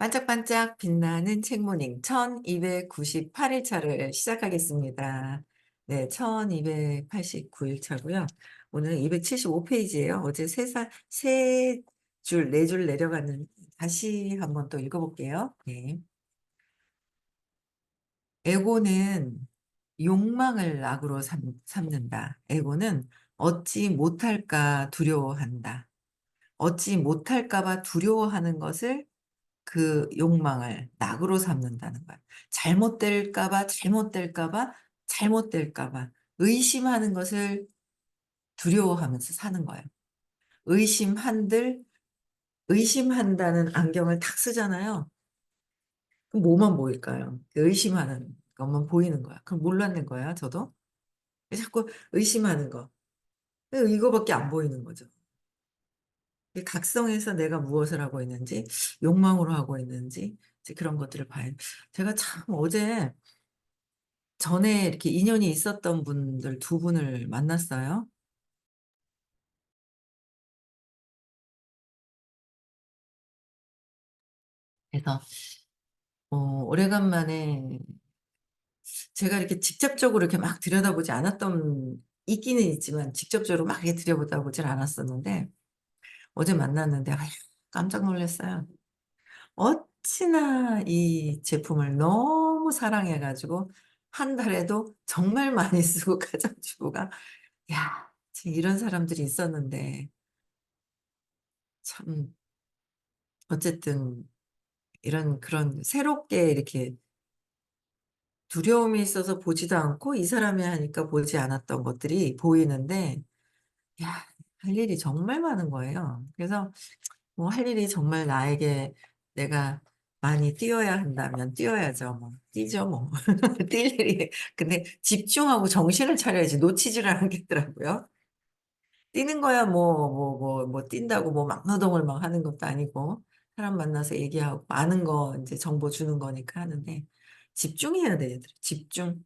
반짝반짝 빛나는 책모닝 1298일차를 시작하겠습니다. 네, 1289일 차고요. 오늘 275페이지예요. 어제 세 줄, 네 줄 내려갔는데 다시 한번 또 읽어볼게요. 네. 에고는 욕망을 악으로 삼는다. 에고는 얻지 못할까 두려워한다. 얻지 못할까 봐 두려워하는 것을 그 욕망을 낙으로 삼는다는 거야. 잘못될까 봐, 잘못될까 봐 의심하는 것을 두려워하면서 사는 거예요. 의심한들, 의심한다는 안경을 탁 쓰잖아요. 그럼 뭐만 보일까요? 그 의심하는 것만 보이는 거야. 그럼 몰랐는 거야, 저도. 자꾸 의심하는 거. 이거밖에 안 보이는 거죠. 이 각성해서 내가 무엇을 하고 있는지, 욕망으로 하고 있는지, 이제 그런 것들을 봐요. 제가 참 어제 전에 이렇게 인연이 있었던 분들 두 분을 만났어요. 그래서 오래간만에 제가 이렇게 직접적으로 이렇게 막 들여다보지 않았던 있기는 있지만 직접적으로 막 이렇게 들여다보질 않았었는데 어제 만났는데 깜짝 놀랐어요. 어찌나 이 제품을 너무 사랑해 가지고 한 달에도 정말 많이 쓰고 가정주부가 야 참 이런 사람들이 있었는데 참 어쨌든 이런 그런 새롭게 이렇게 두려움이 있어서 보지도 않고 이 사람이 하니까 보지 않았던 것들이 보이는데 야 할 일이 정말 많은 거예요. 그래서 뭐 할 일이 정말 나에게 내가 많이 뛰어야 한다면 뛰어야죠 뭐. 뛰죠 뭐. 뛸 일이 근데 집중하고 정신을 차려야지 놓치지를 않겠더라고요. 뛰는 거야 뭐 뛴다고 뭐 막노동을 막 하는 것도 아니고 사람 만나서 얘기하고 아는 거 인제 정보 주는 거니까 하는데 집중해야 되더라. 집중.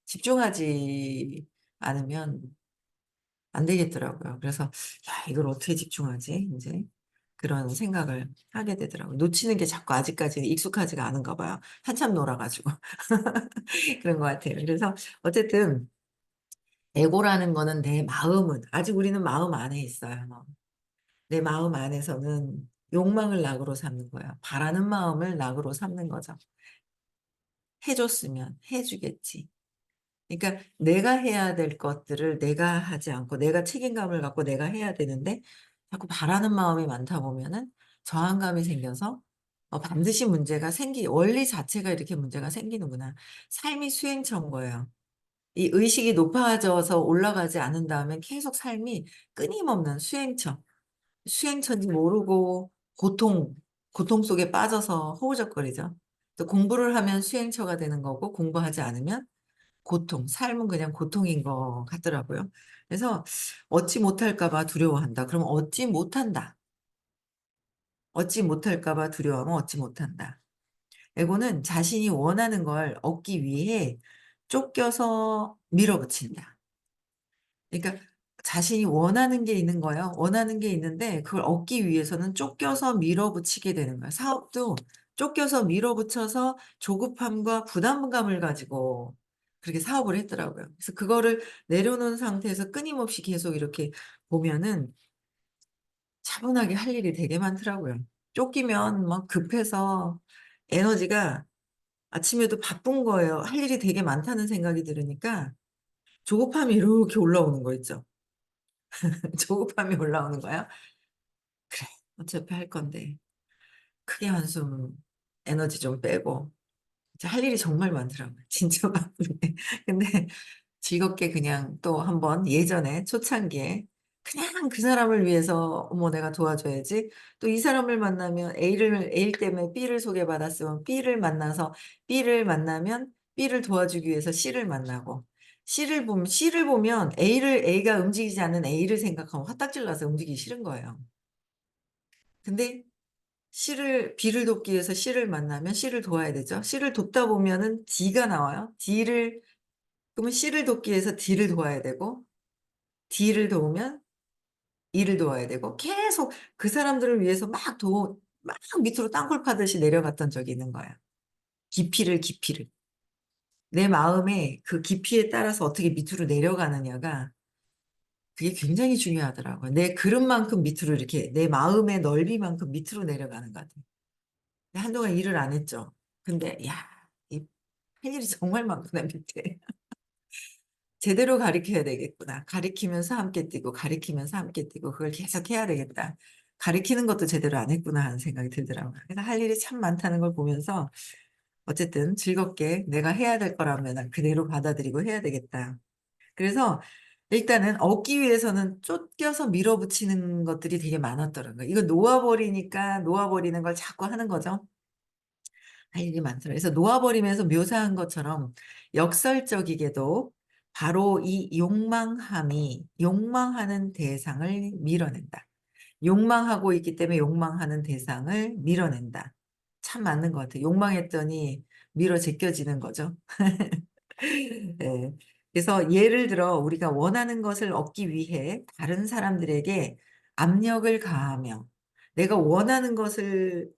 집중하지 않으면 안 되겠더라고요. 그래서 '야 이걸 어떻게 집중하지?' 인제 그런 생각을 하게 되더라고요. 놓치는 게 자꾸 아직까지는 익숙하지가 않은가 봐요. 한참 놀아 가지고. 그런 것 같아요. 그래서 어쨌든 에고라는 거는 내 마음은 아직 우리는 마음 안에 있어요. 내 마음 안에서는 욕망을 낙으로 삼는 거야. 바라는 마음을 낙으로 삼는 거죠. 해 줬으면 해 주겠지. 그러니까 내가 해야 될 것들을 내가 하지 않고 내가 책임감을 갖고 내가 해야 되는데 자꾸 바라는 마음이 많다 보면은 저항감이 생겨서 반드시 문제가 원리 자체가 이렇게 문제가 생기는구나. 삶이 수행처인 거예요. 이 의식이 높아져서 올라가지 않은 다음에 계속 삶이 끊임없는 수행처. 수행처인지 모르고 고통 속에 빠져서 허우적거리죠. 또 공부를 하면 수행처가 되는 거고 공부하지 않으면 삶은 그냥 고통인 것 같더라고요. 그래서 얻지 못할까 봐 두려워한다. 그러면 얻지 못한다. 얻지 못할까 봐 두려워하면 얻지 못한다. 에고는 자신이 원하는 걸 얻기 위해 쫓겨서 밀어붙인다. 그러니까 자신이 원하는 게 있는 거예요. 원하는 게 있는데 그걸 얻기 위해서는 쫓겨서 밀어붙이게 되는 거예요. 사업도 쫓겨서 밀어붙여서 조급함과 부담감을 가지고 그렇게 사업을 했더라고요. 그래서 그거를 내려놓은 상태에서 끊임없이 계속 이렇게 보면은 차분하게 할 일이 되게 많더라고요. 쫓기면 막 급해서 에너지가 아침에도 바쁜 거예요. 할 일이 되게 많다는 생각이 들으니까 조급함이 이렇게 올라오는 거 있죠. 조급함이 올라오는 거야. '그래 어차피 할 건데 크게 한숨 에너지 좀 빼고' 이제 할 일이 정말 많더라고요. 진짜 바쁜데. 근데 즐겁게 그냥 또 한번 예전에 초창기에 그냥 그 사람을 위해서 '어머 내가 도와줘야지.' 또 이 사람을 만나면 A 때문에 B를 소개받았으면 B를 만나면 B를 도와주기 위해서 C를 만나고 C를 보면 A가 움직이지 않는 A를 생각하면 화딱지 나서 움직이기 싫은 거예요. 근데 B를 돕기 위해서 C를 만나면 C를 도와야 되죠. C를 돕다 보면은 D가 나와요. 그러면 C를 돕기 위해서 D를 도와야 되고 D를 도우면 E를 도와야 되고 계속 그 사람들을 위해서 막 막 밑으로 땅굴 파듯이 내려갔던 적이 있는 거야. 깊이를. 내 마음의 그 깊이에 따라서 어떻게 밑으로 내려가느냐가 그게 굉장히 중요하더라고요. 내 그릇만큼 밑으로 이렇게 내 마음의 넓이만큼 밑으로 내려가는 것 같아요. 한동안 일을 안 했죠. 근데 야, 할 일이 정말 많구나 밑에. 제대로 가리켜야 되겠구나. 가리키면서 함께 뛰고 가리키면서 함께 뛰고 그걸 계속 해야 되겠다. 가리키는 것도 제대로 안 했구나 하는 생각이 들더라고요. 그래서 할 일이 참 많다는 걸 보면서 어쨌든 즐겁게 내가 해야 될 거라면 난 그대로 받아들이고 해야 되겠다. 그래서 일단은 얻기 위해서는 쫓겨서 밀어붙이는 것들이 되게 많았더라고요. 이거 놓아버리니까 놓아버리는 걸 자꾸 하는 거죠. 할 일이 많더라고요. 그래서 놓아버리면서 묘사한 것처럼 역설적이게도 바로 이 욕망함이 욕망하는 대상을 밀어낸다. 욕망하고 있기 때문에 욕망하는 대상을 밀어낸다. 참 맞는 것 같아요. 욕망했더니 밀어 제껴지는 거죠. 예. 그래서 예를 들어 우리가 원하는 것을 얻기 위해 다른 사람들에게 압력을 가하며 내가 원하는 것을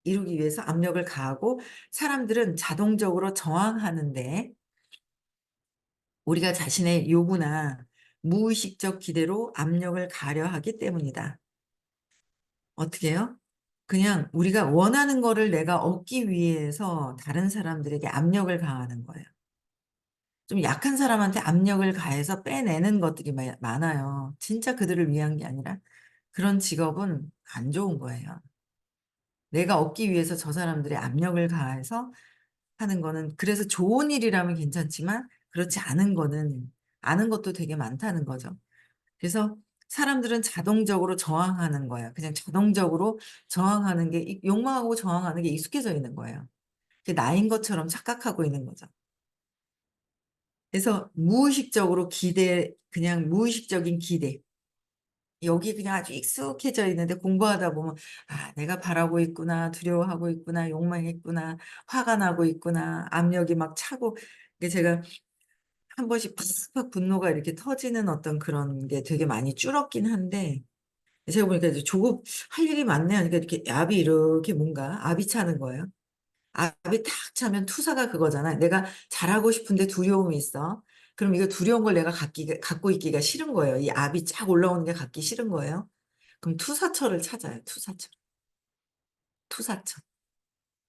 이루기 위해서 압력을 가하고 사람들은 자동적으로 저항하는데 우리가 자신의 요구나 무의식적 기대로 압력을 가하려 하기 때문이다. 어떻게 해요? 그냥 우리가 원하는 거를 내가 얻기 위해서 다른 사람들에게 압력을 가하는 거예요. 좀 약한 사람한테 압력을 가해서 빼내는 것들이 많아요. 진짜 그들을 위한 게 아니라 그런 직업은 안 좋은 거예요. 내가 얻기 위해서 저 사람들의 압력을 가해서 하는 거는 그래서 좋은 일이라면 괜찮지만 그렇지 않은 거는 아는 것도 되게 많다는 거죠. 그래서 사람들은 자동적으로 저항하는 거예요. 그냥 자동적으로 저항하는 게 욕망하고 저항하는 게 익숙해져 있는 거예요. 그게 나인 것처럼 착각하고 있는 거죠. 그래서 무의식적으로 그냥 무의식적인 기대. 여기 그냥 아주 익숙해져 있는데 공부하다 보면 '아 내가 바라고 있구나. 두려워하고 있구나. 욕망했구나. 화가 나고 있구나. 압력이 막 차고.' 이게 제가 한 번씩 팍팍 분노가 이렇게 터지는 어떤 그런 게 되게 많이 줄었긴 한데 제가 보니까 이제 조급 할 일이 많네 하니까 이렇게 압이 이렇게 뭔가 압이 차는 거예요. 압이 탁 차면 투사가 그거잖아요. 내가 잘하고 싶은데 두려움이 있어. 그럼 이거 두려운 걸 내가 갖고 있기가 싫은 거예요. 이 압이 쫙 올라오는 게 갖기 싫은 거예요. 그럼 투사처를 찾아요, 투사처. 투사처.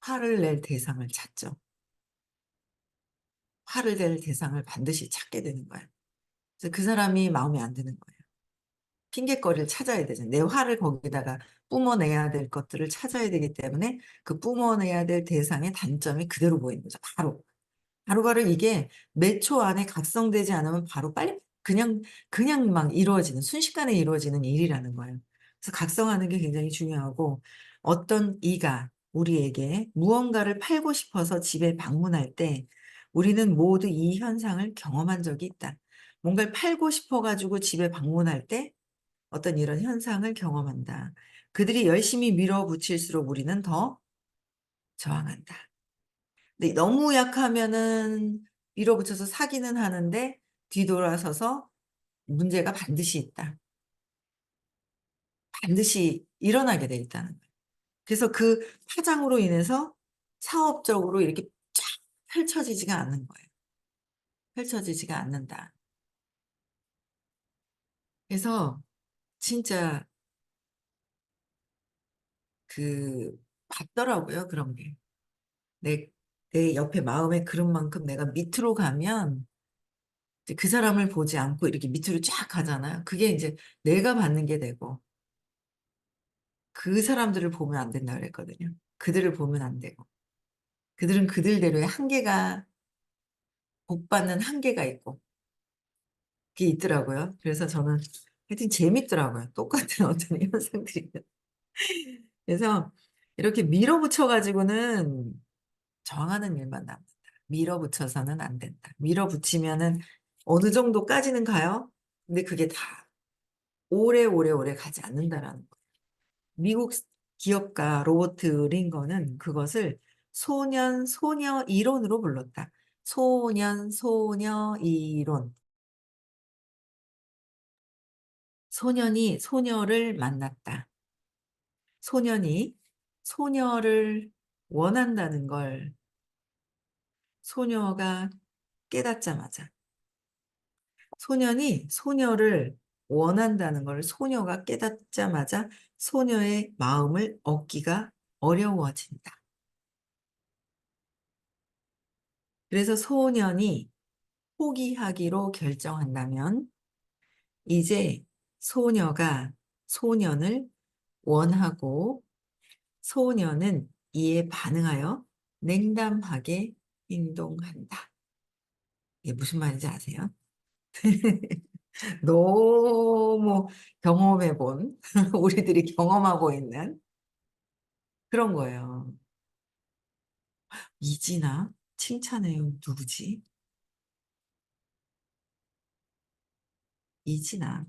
화를 낼 대상을 찾죠. 화를 낼 대상을 반드시 찾게 되는 거예요. 그래서 그 사람이 마음에 안 드는 거예요. 핑곗거리를 찾아야 되잖아요. 내 화를 거기다가 뿜어내야 될 것들을 찾아야 되기 때문에 그 뿜어내야 될 대상의 단점이 그대로 보이는 거죠, 바로. 바로바로 이게 몇 초 안에 각성되지 않으면 바로 빨리 그냥 막 이루어지는 순식간에 이루어지는 일이라는 거예요. 그래서 각성하는 게 굉장히 중요하고 어떤 이가 우리에게 무언가를 팔고 싶어서 집에 방문할 때 우리는 모두 이 현상을 경험한 적이 있다. 뭔가를 팔고 싶어 가지고 집에 방문할 때 어떤 이런 현상을 경험한다. 그들이 열심히 밀어붙일수록 우리는 더 저항한다. 근데 너무 약하면은 밀어붙여서 사기는 하는데 뒤돌아서서 문제가 반드시 있다. 반드시 일어나게 돼 있다는 거예요. 그래서 그 파장으로 인해서 사업적으로 이렇게 쫙 펼쳐지지가 않는 거예요. 펼쳐지지가 않는다. 그래서 진짜 그 봤더라고요, 그런 게. 내 내 옆에 마음의 그릇만큼 내가 밑으로 가면 이제 그 사람을 보지 않고 이렇게 밑으로 쫙 가잖아요. 그게 인제 내가 받는 게 되고 그 사람들을 보면 안 된다 그랬거든요. 그들을 보면 안 되고. 그들은 그들대로의 한계가 복받는 한계가 있고 그게 있더라고요. 그래서 저는 하여튼 재밌더라고요. 똑같은 어떤 현상들이. 그래서 이렇게 밀어붙여 가지고는 저항하는 일만 남는다. 밀어붙여서는 안 된다. 밀어붙이면은 어느 정도까지는 가요. 근데 그게 다 오래 가지 않는다라는 거예요. 미국 기업가 로버트 링건은 그것을 소년 소녀 이론으로 불렀다. 소년 소녀 이론. 소년이 소녀를 만났다. 소년이 소녀를 원한다는 걸 소녀가 깨닫자마자 소년이 소녀를 원한다는 걸 소녀가 깨닫자마자 소녀의 마음을 얻기가 어려워진다. 그래서 소년이 포기하기로 결정한다면 이제 소녀가 소년을 원하고 소년은 이에 반응하여 냉담하게 행동한다. 이게 무슨 말인지 아세요? 너무 경험해 본, 우리들이 경험하고 있는 그런 거예요. 이지나? 칭찬해요. 누구지? 이지나.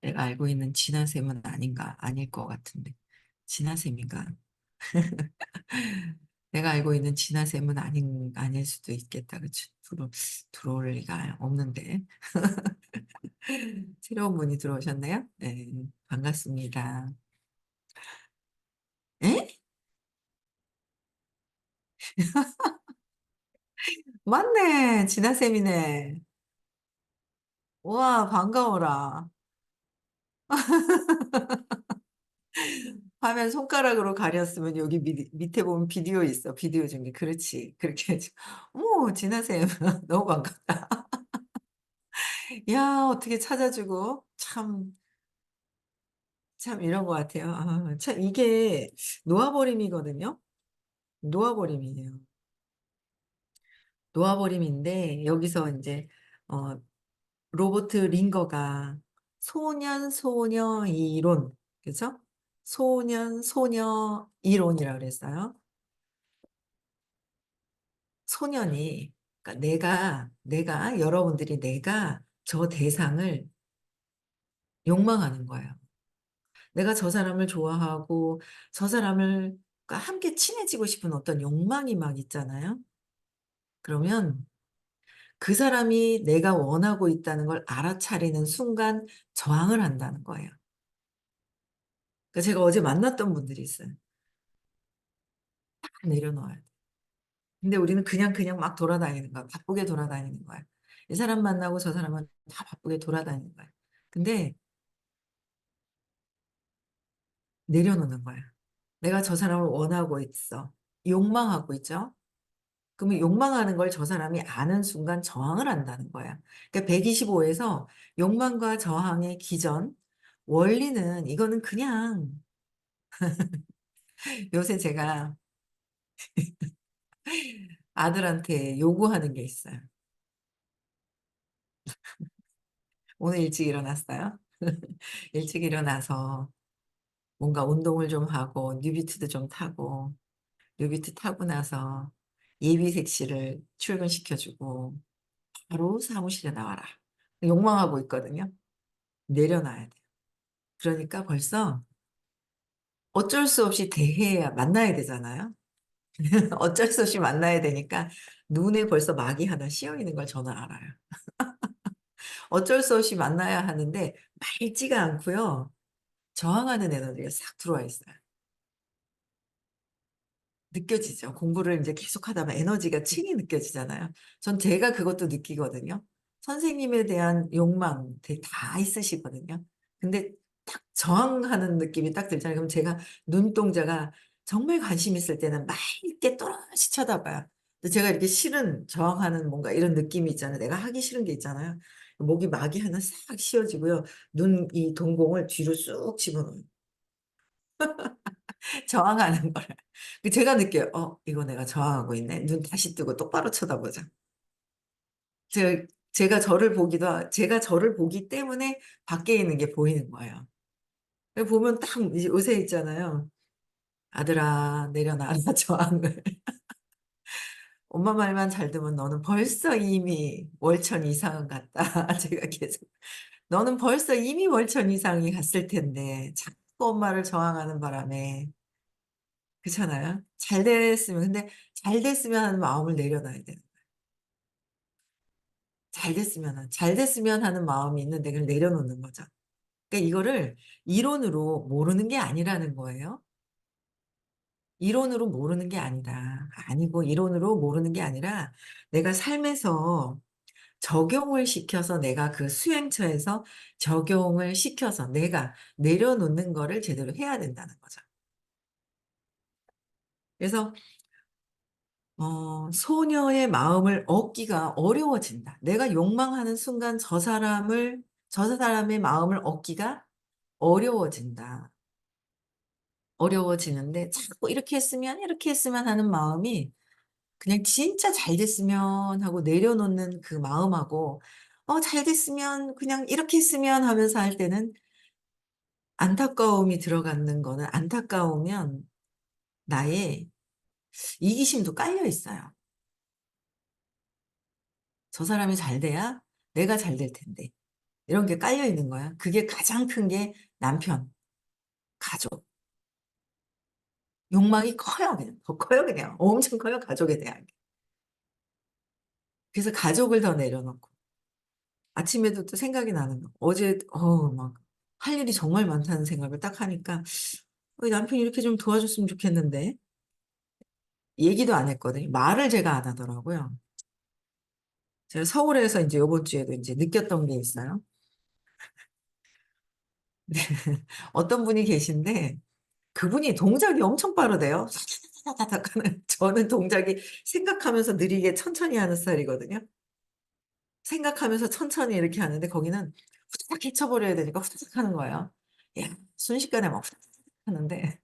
내가 알고 있는 진아쌤은 아닌가? 아닐 것 같은데. 진아쌤인가? 내가 알고 있는 진아쌤은 아닐 수도 있겠다. 그치? 들어올 리가 없는데. 새로운 분이 들어오셨네요. 네, 반갑습니다. 에? 맞네. 진아쌤이네. 우와, 반가워라. 화면 손가락으로 가렸으면 여기 밑에 보면 비디오 있어. 비디오 중에. 그렇지. 그렇게 해야지. 어머, 진아쌤. 너무 반갑다. 야, 어떻게 찾아주고. 참 이런 것 같아요. 아, 참 이게 놓아버림이거든요. 놓아버림이에요. 놓아버림인데 여기서 이제 어, 로버트 링거가 소년 소녀 이론, 그죠? 소년 소녀 이론이라고 그랬어요. 소년이 그러니까 내가 여러분들이 내가 저 대상을 욕망하는 거예요. 내가 저 사람을 좋아하고 저 사람을 함께 친해지고 싶은 어떤 욕망이 막 있잖아요. 그러면 그 사람이 내가 원하고 있다는 걸 알아차리는 순간 저항을 한다는 거예요. 그러니까 제가 어제 만났던 분들이 있어요. 다 내려놓아야 돼. 근데 우리는 그냥 막 돌아다니는 거야. 바쁘게 돌아다니는 거야. 이 사람 만나고 저 사람은 다 바쁘게 돌아다니는 거야. 근데 내려놓는 거야. 내가 저 사람을 원하고 있어. 욕망하고 있죠. 그러면 욕망하는 걸 저 사람이 아는 순간 저항을 한다는 거야. 그러니까 125에서 욕망과 저항의 기전, 원리는 이거는 그냥 요새 제가 아들한테 요구하는 게 있어요. 오늘 일찍 일어났어요. 일찍 일어나서 뭔가 운동을 좀 하고 뉴비트도 좀 타고 뉴비트 타고 나서 예비 색시를 출근시켜주고 바로 사무실에 나와라. 욕망하고 있거든요. 내려놔야 돼요. 그러니까 벌써 어쩔 수 없이 대해야 만나야 되잖아요. 어쩔 수 없이 만나야 되니까 눈에 벌써 막이 하나 씌어 있는 걸 저는 알아요. 어쩔 수 없이 만나야 하는데 맑지가 않고요. 저항하는 에너지가 싹 들어와 있어요. 느껴지죠. 공부를 이제 계속 하다 보면 에너지가 층이 느껴지잖아요. 전 제가 그것도 느끼거든요. 선생님에 대한 욕망 되게 다 있으시거든요. 근데 딱 저항하는 느낌이 딱 들잖아요. 그럼 제가 눈동자가 정말 관심 있을 때는 맑게 또렷이 쳐다봐요. 근데 제가 이렇게 싫은 저항하는 뭔가 이런 느낌이 있잖아요. 내가 하기 싫은 게 있잖아요. 목이 막이 하나 싹 씌워지고요. 눈 이 동공을 뒤로 쑥 집어넣어요. 저항하는 거를. 제가 느껴요. 이거 내가 저항하고 있네. 눈 다시 뜨고 똑바로 쳐다보자. 제가 저를 보기 때문에 밖에 있는 게 보이는 거예요. 보면 딱 이제 요새 있잖아요. 아들아, 내려놔라, 저항을. 엄마 말만 잘 듣면 너는 벌써 이미 월천 이상은 갔다. 제가 계속. 너는 벌써 이미 월천 이상이 갔을 텐데, 자꾸 엄마를 저항하는 바람에. 그렇잖아요. 잘 됐으면, 근데 잘 됐으면 하는 마음을 내려놔야 돼요. 잘 됐으면 하는 마음이 있는데 그걸 내려놓는 거죠. 그러니까 이거를 이론으로 모르는 게 아니라는 거예요. 이론으로 모르는 게 아니다. 아니고 이론으로 모르는 게 아니라 내가 삶에서 적용을 시켜서 내가 그 수행처에서 적용을 시켜서 내가 내려놓는 거를 제대로 해야 된다는 거죠. 그래서 소녀의 마음을 얻기가 어려워진다. 내가 욕망하는 순간 저 사람의 마음을 얻기가 어려워진다. 어려워지는데 자꾸 이렇게 했으면 하는 마음이 그냥 진짜 잘 됐으면 하고 내려놓는 그 마음하고 잘 됐으면 그냥 이렇게 했으면 하면서 할 때는 안타까움이 들어가는 거는 안타까우면 나의 이기심도 깔려 있어요. 저 사람이 잘 돼야 내가 잘 될 텐데. 이런 게 깔려 있는 거야. 그게 가장 큰 게 남편, 가족. 욕망이 커요, 그냥. 더 커요, 그냥. 엄청 커요, 가족에 대한 게. 그래서 가족을 더 내려놓고. 아침에도 또 생각이 나는 거. 어제, 막, 할 일이 정말 많다는 생각을 딱 하니까, 남편이 이렇게 좀 도와줬으면 좋겠는데. 얘기도 안 했거든요. 말을 제가 안 하더라고요. 제가 서울에서 이제 요번 주에도 이제 느꼈던 게 있어요. 어떤 분이 계신데, 그분이 동작이 엄청 빠르대요. 사다다닥 하는. 저는 동작이 생각하면서 느리게 천천히 하는 스타일이거든요. 생각하면서 천천히 이렇게 하는데 거기는 후다닥 헤쳐버려야 되니까 후다닥 하는 거예요. 야, 순식간에 막 후다닥 하는데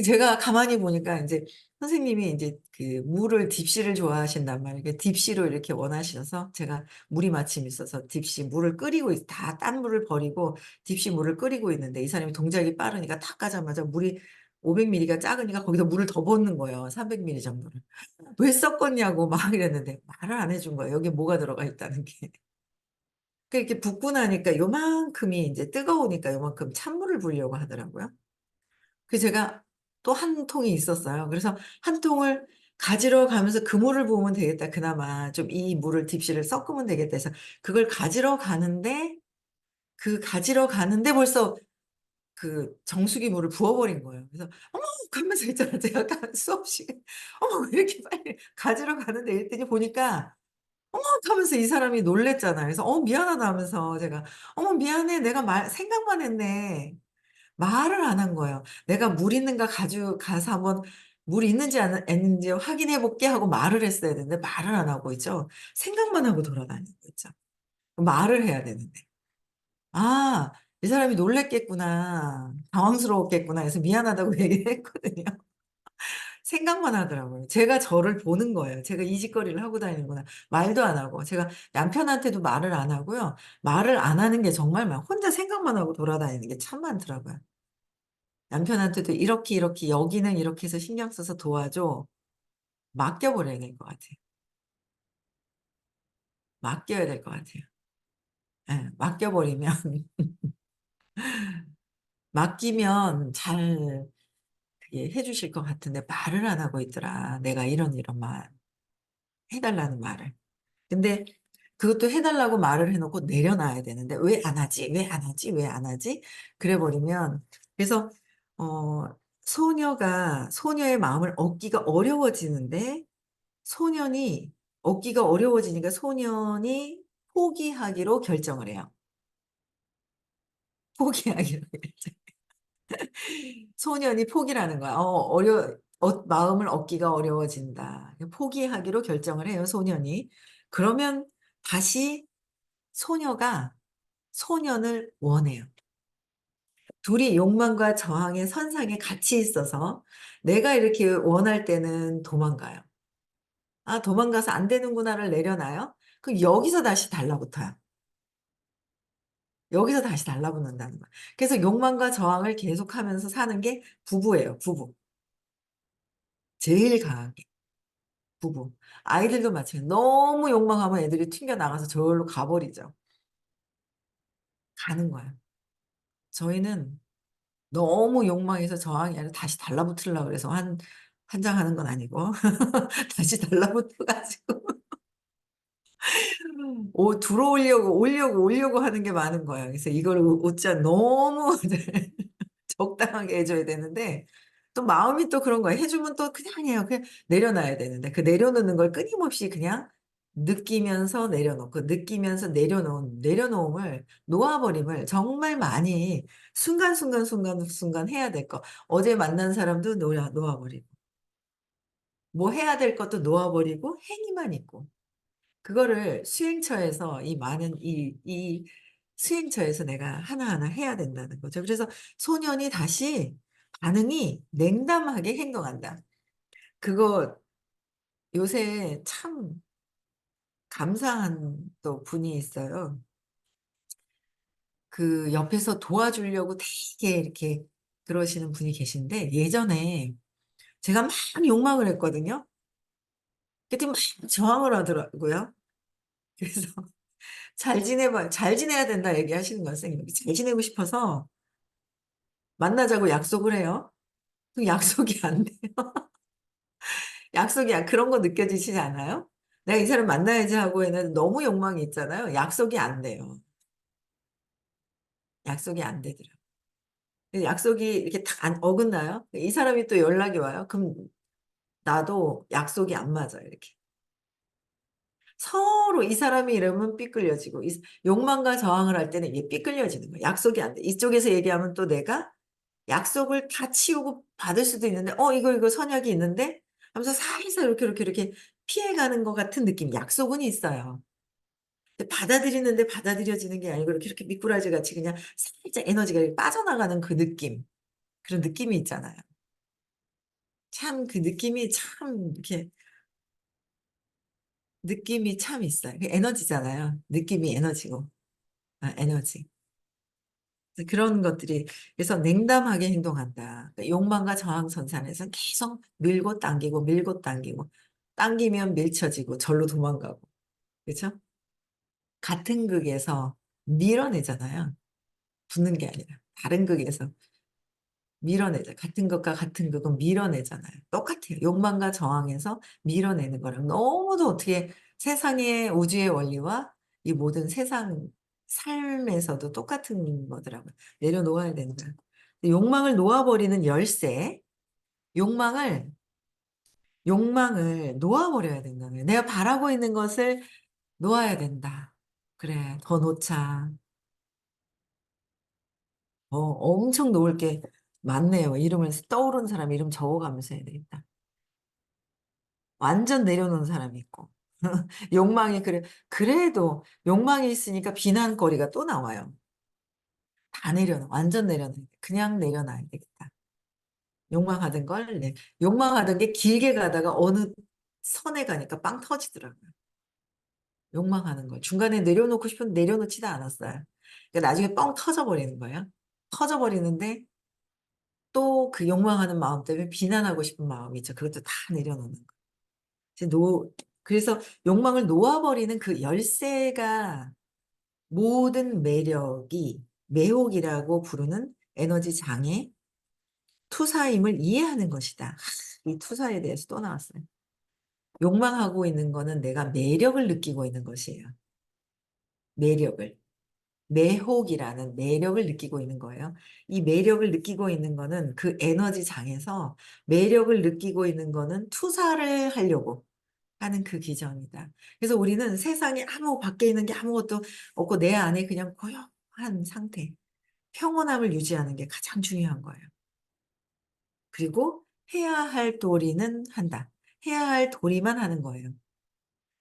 제가 가만히 보니까 인제 선생님이 인제 그 물을 딥시를 좋아하신단 말이에요. 그 딥시로 이렇게 원하셔서 제가 물이 마침 있어서 딥시 물을 끓이고 다 딴 물을 버리고 딥시 물을 끓이고 있는데 이 사람이 동작이 빠르니까 탁 가자마자 물이 500 밀리가 작으니까 거기다 물을 더 붓는 거예요, 300 밀리 정도를. "왜 섞었냐."고 막 이랬는데 말을 안 해준 거예요, 여기에 뭐가 들어가 있다는 게. 그 이렇게 붓고 나니까 요만큼이 인제 뜨거우니까 요만큼 찬물을 부으려고 하더라고요. 그래서 제가 또 한 통이 있었어요. 그래서 한 통을 가지러 가면서 '그 물을 부으면 되겠다. 그나마 좀 이 물을 딥시를 섞으면 되겠다.' 해서 그걸 가지러 가는데 가지러 가는데 벌써 그 정수기 물을 부어 버린 거예요. 그래서 "어머!" 하면서 있잖아 제가 수업 시간에 '어머 왜 이렇게 빨리 가지러 가는데.' 이랬더니 보니까 "어머!" 하면서 이 사람이 놀랐잖아요. 그래서 미안하다." 하면서 제가 "어머 미안해. 내가 생각만 했네." 말을 안 한 거예요. "내가 물 있는가 가지고 가서 한번 물이 있는지 아닌지 확인해 볼게." 하고 말을 했어야 되는데 말을 안 하고 있죠. 생각만 하고 돌아다니고 있죠. 말을 해야 되는데. '아 이 사람이 놀랐겠구나. 당황스러웠겠구나.' 해서 미안하다고 얘기를 했거든요. 생각만 하더라고요. 제가 저를 보는 거예요. 제가 이 짓거리를 하고 다니는구나. 말도 안 하고. 제가 남편한테도 말을 안 하고요. 말을 안 하는 게 정말 혼자 생각만 하고 돌아다니는 게 참 많더라고요. 남편한테도 "이렇게, 이렇게 여기는 이렇게 해서 신경 써서 도와줘." 맡겨 버려야 될 것 같아요. 맡겨야 될 것 같아요. 예. 맡겨 버리면 맡기면 잘 그게 해 주실 것 같은데 말을 안 하고 있더라. 내가 이런 말 해 달라는 말을. 근데 그것도 해 달라고 말을 해 놓고 내려놔야 되는데 '왜 안 하지? 왜 안 하지? 왜 안 하지?' 그래 버리면 그래서 어 소녀의 마음을 얻기가 어려워지는데 소년이 얻기가 어려워지니까 소년이 포기하기로 결정을 해요. 포기하기로 결정. 소년이 포기를 는 거야. 마음을 얻기가 어려워진다. 포기하기로 결정을 해요, 소년이. 그러면 다시 소녀가 소년을 원해요. 둘이 욕망과 저항의 선상에 같이 있어서 내가 이렇게 원할 때는 도망가요. '아 도망가서 안 되는구나.'를 내려놔요. 그럼 여기서 다시 달라붙어요. 여기서 다시 달라붙는다는 거야. 그래서 욕망과 저항을 계속하면서 사는 게 부부예요, 부부. 제일 강하게 부부. 아이들도 마찬가지예요. 너무 욕망하면 애들이 튕겨 나가서 저절로 가버리죠. 가는 거야. 저희는 너무 욕망해서 저항이 아니라 다시 달라붙으려고 그래서 환장하는 건 아니고 다시 달라붙어 가지고 올려고 하는 게 많은 거야. 그래서 이걸 웃자 너무 적당하게 해줘야 되는데, 또 마음이 또 그런 거야. 해주면 또 그냥 해요. 그냥 내려놔야 되는데, 그 내려놓는 걸 끊임없이 그냥 느끼면서 내려놓고, 느끼면서 내려놓음을, 놓아버림을 정말 많이 순간 해야 될 거. 어제 만난 사람도 놓아버리고, 뭐 해야 될 것도 놓아버리고, 행위만 있고. 그거를 수행처에서 이 수행처에서 내가 하나하나 해야 된다는 거죠. 그래서 소년이 다시 반응이 냉담하게 행동한다. 그거 요새 참 감사한 또 분이 있어요. 그 옆에서 도와주려고 되게 이렇게 그러시는 분이 계신데 예전에 제가 막 욕망을 했거든요. 그랬더니 막 저항을 하더라고요. 그래서 잘 지내야 된다 얘기하시는 거예요, 선생님이. 잘 지내고 싶어서 만나자고 약속을 해요. 그 약속이 안 돼. 그런 거 느껴지시지 않아요? 내가 이 사람 만나야지 하고 했는데 너무 욕망이 있잖아요. 약속이 안 돼요. 약속이 안 되더라고요. 약속이 이렇게 딱 어긋나요? 이 사람이 또 연락이 와요. 그럼 나도 약속이 안 맞아요, 이렇게. 서로 이 사람이 이러면 삐끌려지고, 욕망과 저항을 할 때는 이게 삐끌려지는 거예요. 약속이 안 돼. 이쪽에서 얘기하면 또 내가 약속을 다 치우고 받을 수도 있는데, 이거 선약이 있는데? 하면서 살살 이렇게 피해가는 것 같은 느낌. 약속은 있어요. 근데 받아들이는데 받아들여지는 게 아니고 이렇게 미꾸라지 같이 그냥 살짝 에너지가 이렇게 빠져나가는 그 느낌. 그런 느낌이 있잖아요. 참 그 느낌이 참 이렇게 느낌이 참 있어요. 그 에너지잖아요. 느낌이 에너지고. 에너지. 그래서 그런 것들이 그래서 냉담하게 행동한다. 그러니까 욕망과 저항선상에서 계속 밀고 당기고 당기면 밀쳐지고 절로 도망가고 그렇죠? 같은 극에서 밀어내잖아요. 붙는 게 아니라 다른 극에서 밀어내죠. 같은 것과 같은 극은 밀어내잖아요. 똑같아요. 욕망과 저항에서 밀어내는 거랑 너무도 어떻게 세상의 우주의 원리와 이 모든 세상 삶에서도 똑같은 거더라고요. 내려놓아야 된다. 욕망을 놓아버리는 열쇠, 욕망을 놓아버려야 된다는 거예요. 내가 바라고 있는 것을 놓아야 된다. 그래, 더 놓자. 엄청 놓을 게 많네요. 이름을 떠오르는 사람 이름 적어가면서 해야 되겠다. 완전 내려놓은 사람이 있고. 그래도 욕망이 있으니까 비난거리가 또 나와요. 다 완전 내려놔. 그냥 내려놔야 되겠다. 욕망하던 걸, 네. 욕망하던 게 길게 가다가 어느 선에 가니까 빵 터지더라고요. 욕망하는 걸. 중간에 내려놓고 싶은데 내려놓지도 않았어요. 그러니까 나중에 뻥 터져버리는 거예요. 터져버리는데 또 그 욕망하는 마음 때문에 비난하고 싶은 마음이 있죠. 그것도 다 내려놓는 거. 이제 그래서 욕망을 놓아버리는 그 열쇠가 모든 매력이 매혹이라고 부르는 에너지 장애, 투사임을 이해하는 것이다. 이 투사에 대해서 또 나왔어요. 욕망하고 있는 거는 내가 매력을 느끼고 있는 것이에요. 매력을. 매혹이라는 매력을 느끼고 있는 거예요. 이 매력을 느끼고 있는 거는 그 에너지 장에서 매력을 느끼고 있는 거는 투사를 하려고 하는 그 기전이다. 그래서 우리는 세상에 밖에 있는 게 아무것도 없고 내 안에 그냥 고요한 상태, 평온함을 유지하는 게 가장 중요한 거예요. 그리고 해야 할 도리는 한다. 해야 할 도리만 하는 거예요.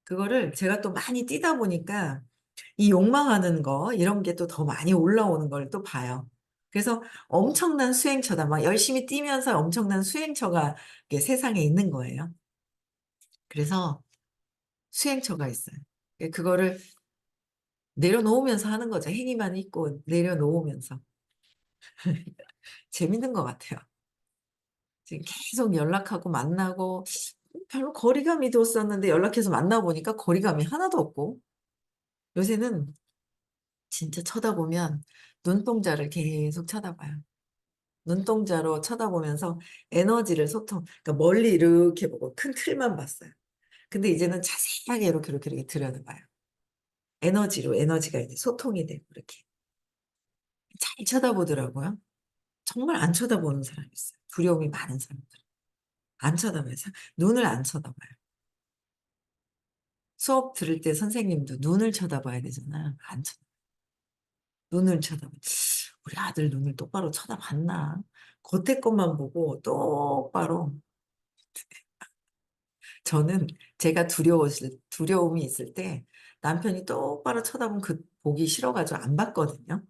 그거를 제가 또 많이 뛰다 보니까 이 욕망하는 거 이런 게 또 더 많이 올라오는 걸 또 봐요. 그래서 엄청난 수행처다. 막 열심히 뛰면서 엄청난 수행처가 이게 세상에 있는 거예요. 그래서 수행처가 있어요. 그거를 내려놓으면서 하는 거죠. 행위만 있고 내려놓으면서. 재밌는 것 같아요. 지금 계속 연락하고 만나고 별로 거리감이 뒀었는데 연락해서 만나보니까 거리감이 하나도 없고 요새는 진짜 쳐다보면 눈동자를 계속 쳐다봐요. 눈동자로 쳐다보면서 에너지를 그러니까 멀리 이렇게 보고 큰 틀만 봤어요. 근데 이제는 자세하게 이렇게 들여다봐요. 에너지로 에너지가 이제 소통이 되고 이렇게 잘 쳐다보더라고요. 정말 안 쳐다보는 사람이 있어요. 두려움이 많은 사람들은. 안 쳐다봐요. 눈을 안 쳐다봐요. 수업 들을 때 선생님도 눈을 쳐다봐야 되잖아요. 안 쳐 눈을 쳐다봐. 우리 아들 눈을 똑바로 쳐다봤나? 겉에 것만 보고 똑바로. 저는 제가 두려움이 있을 때 남편이 똑바로 쳐다보면 보기 싫어 가지고 안 봤거든요.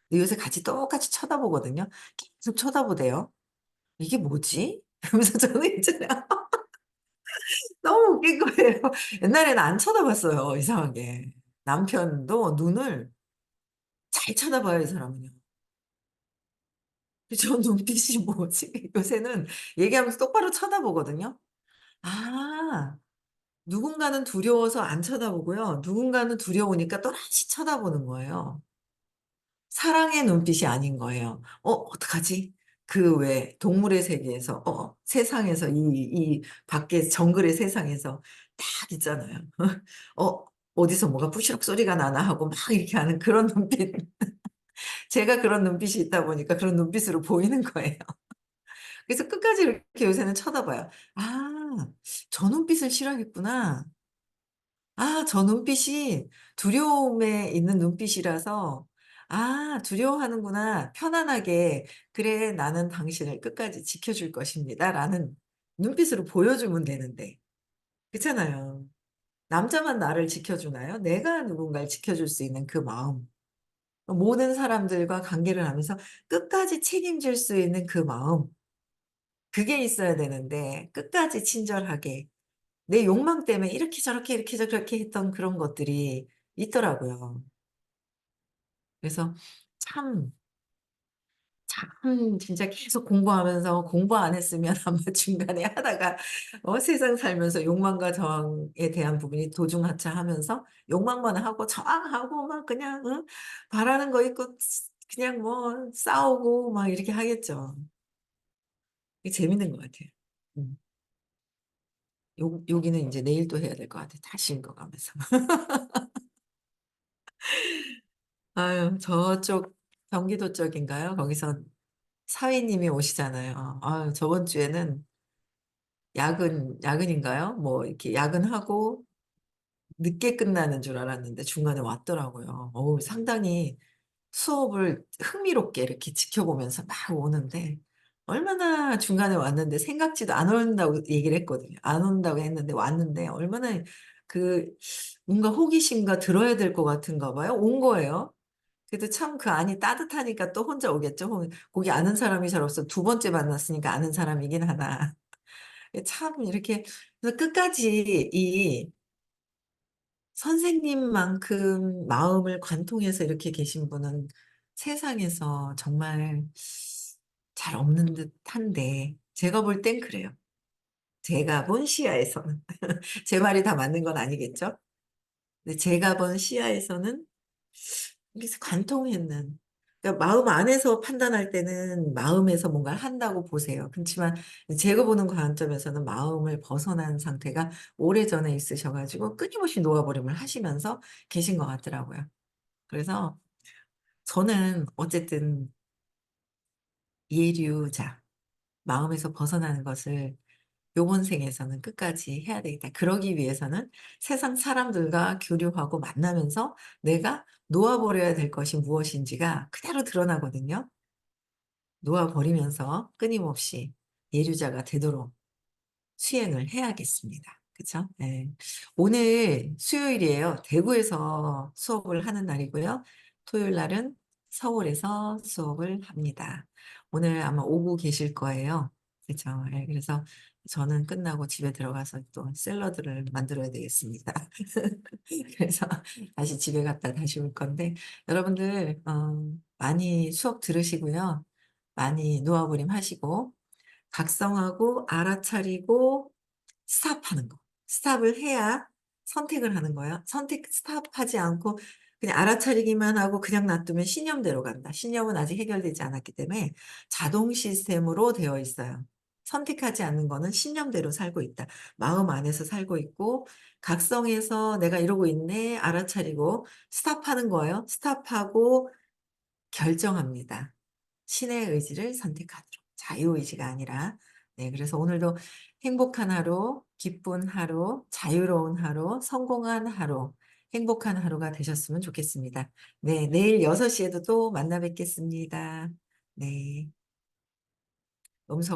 근데 요새 같이 똑같이 쳐다보거든요. 계속 쳐다보대요. '이게 뭐지?' 이러면서 저는 이제 너무 웃긴 거예요. 옛날에는 안 쳐다봤어요, 이상하게. 남편도 눈을 잘 쳐다봐요, 이 사람은요. 저 눈빛이 뭐지? 요새는 얘기하면서 똑바로 쳐다보거든요. 아, 누군가는 두려워서 안 쳐다보고요. 누군가는 두려우니까 또다시 쳐다보는 거예요. 사랑의 눈빛이 아닌 거예요. 어떡하지? 그 왜 동물의 세계에서 세상에서 이 밖에 정글의 세상에서 딱 있잖아요. 어 어디서 뭐가 부시럭 소리가 나나 하고 막 이렇게 하는 그런 눈빛. 제가 그런 눈빛이 있다 보니까 그런 눈빛으로 보이는 거예요. 그래서 끝까지 이렇게 요새는 쳐다봐요. '아, 저 눈빛을 싫어하겠구나. 아, 저 눈빛이 두려움에 있는 눈빛이라서 두려워하는구나. 편안하게 '그래, 나는 당신을 끝까지 지켜줄 것입니다.'라는 눈빛으로 보여주면 되는데. 그렇잖아요. 남자만 나를 지켜주나요? 내가 누군가를 지켜줄 수 있는 그 마음. 모든 사람들과 관계를 하면서 끝까지 책임질 수 있는 그 마음. 그게 있어야 되는데 끝까지 친절하게 내 욕망 때문에 이렇게 저렇게 이렇게 저렇게 했던 그런 것들이 있더라고요. 그래서 참, 참 진짜 계속 공부하면서 공부 안 했으면 아마 중간에 하다가 세상 살면서 욕망과 저항에 대한 부분이 도중하차하면서 욕망만 하고 저항하고 막 그냥 바라는 거 있고 그냥 뭐 싸우고 막 이렇게 하겠죠. 이게 재밌는 것 같아요. 음. 여기는 인제 내일 또 해야 될 것 같아요. 다시 읽어 가면서. 아유, 저쪽 경기도 쪽인가요? 거기서 사위님이 오시잖아요. 아유, 저번 주에는 야근인가요? 뭐 이렇게 야근하고 늦게 끝나는 줄 알았는데 중간에 왔더라고요. 상당히 수업을 흥미롭게 이렇게 지켜보면서 막 오는데 얼마나 중간에 왔는데 생각지도 안 온다고 얘기를 했거든요. 안 온다고 했는데 왔는데 얼마나 그 뭔가 호기심과 들어야 될 것 같은가 봐요. 온 거예요. 그래도 참 그 안이 따뜻하니까 또 혼자 오겠죠. 거기 아는 사람이 잘 없어 두 번째 만났으니까 아는 사람이긴 하나. 참 이렇게 그래서 끝까지 이 선생님만큼 마음을 관통해서 이렇게 계신 분은 세상에서 정말 잘 없는 듯한데 제가 볼 땐 그래요. 제가 본 시야에서는. 제 말이 다 맞는 건 아니겠죠? 근데 제가 본 시야에서는 그래서 관통했는, 그러니까 마음 안에서 판단할 때는 마음에서 뭔가를 한다고 보세요. 그렇지만 제가 보는 관점에서는 마음을 벗어난 상태가 오래전에 있으셔 가지고 끊임없이 놓아버림을 하시면서 계신 것 같더라고요. 그래서 저는 어쨌든 예류자, 마음에서 벗어나는 것을 요번 생에서는 끝까지 해야 되겠다. 그러기 위해서는 세상 사람들과 교류하고 만나면서 내가 놓아 버려야 될 것이 무엇인지가 그대로 드러나거든요. 놓아 버리면서 끊임없이 예류자가 되도록 수행을 해야겠습니다. 그쵸? 예. 오늘 수요일이에요. 대구에서 수업을 하는 날이고요. 토요일 날은 서울에서 수업을 합니다. 오늘 아마 오고 계실 거예요. 그죠? 예. 그래서 저는 끝나고 집에 들어가서 또 샐러드를 만들어야 되겠습니다. 그래서 다시 집에 갔다 다시 올 건데 여러분들 많이 수업 들으시고요. 많이 놓아버림 하시고 각성하고 알아차리고 스탑하는 거. 스탑을 해야 선택을 하는 거예요. 스탑하지 않고 그냥 알아차리기만 하고 그냥 놔두면 신념대로 간다. 신념은 아직 해결되지 않았기 때문에 자동 시스템으로 되어 있어요. 선택하지 않는 거는 신념대로 살고 있다. 마음 안에서 살고 있고 각성해서 '내가 이러고 있네.' 알아차리고 스톱하는 거예요. 스톱하고 결정합니다. 신의 의지를 선택하도록. 자유의지가 아니라. 네, 그래서 오늘도 행복한 하루, 기쁜 하루, 자유로운 하루, 성공한 하루, 행복한 하루가 되셨으면 좋겠습니다. 네, 내일 6 시에도 또 만나 뵙겠습니다. 네. 너무 정